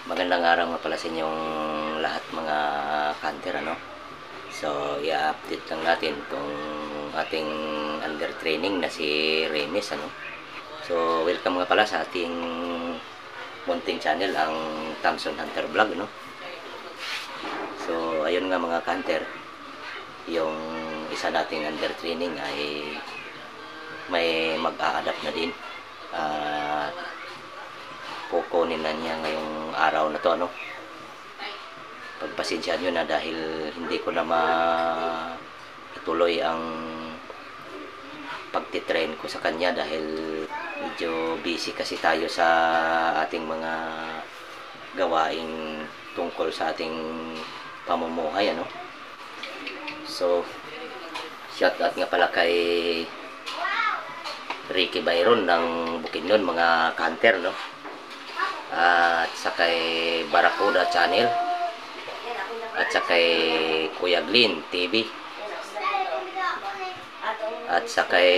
Magandang araw nga pala sa inyong lahat mga kanter, ano. So, i-update lang natin itong ating under training na si Remis, ano. So, welcome nga pala sa ating munting channel, ang Thompson Hunter Vlog, no. So, ayun nga mga kanter, yung isa nating under training ay may mag-a-adapt na din. Kukunin na niya ngayong araw na to, ano. Pagpasensyahan nyo na dahil hindi ko na ituloy ang pagtitrain ko sa kanya dahil medyo busy kasi tayo sa ating mga gawaing tungkol sa ating pamumuhay, ano. So, shout out nga pala kay Ricky Byron ng Bukidnon mga kanter, no. At sa kay Barracuda Channel at sa kay Kuya Glyn TV at sa kay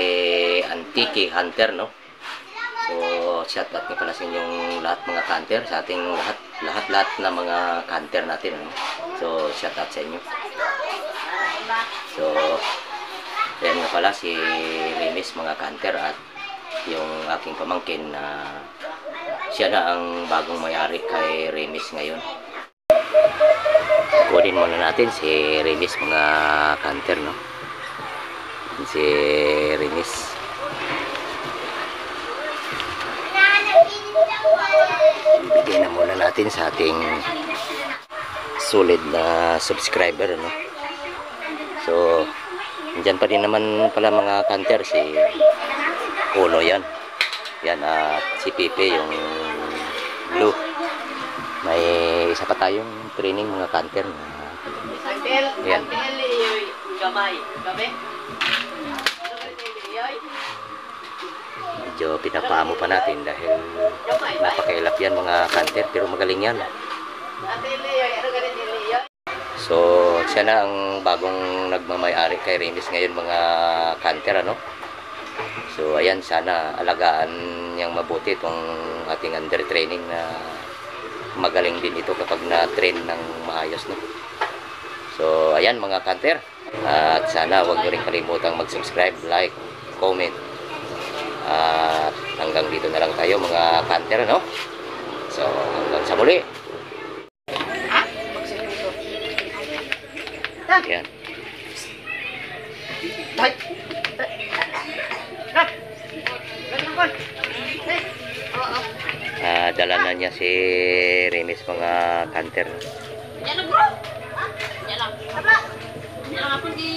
Antique Hunter, no. So shout out nga pala sa inyong lahat mga kanter, sa ating lahat na mga kanter natin, no? So shout out sa inyo. So yan nga pala si Remis mga kanter at yung aking pamangkin na siya na ang bagong may-ari kay Remis ngayon. Kunin muna natin si Remis mga kanter, no. Si Remis. Bigyan na muna natin sa ating solid na subscriber, no. So andyan pa din naman pala mga kanter si Uno yan. Yan at si Pipe yung blue. May isa pa tayong training mga kanter na yan. Medyo pinapamo pa natin dahil napakailap yan mga kanter, pero magaling yan. So siya na ang bagong nagmamay-ari kay Remis ngayon mga kanter, ano. So ayan, sana alagaan niyang mabuti itong ating under training na magaling din ito kapag na-train ng maayos, no. So ayan mga kanter, at sana huwag nyo rin kalimutang mag-subscribe, like, comment, at hanggang dito na lang tayo mga kanter, no. So hanggang sa muli. Ayan. Dala na niya si Remis mga kanter. Yan lang bro. Yan lang. Yan lang ako di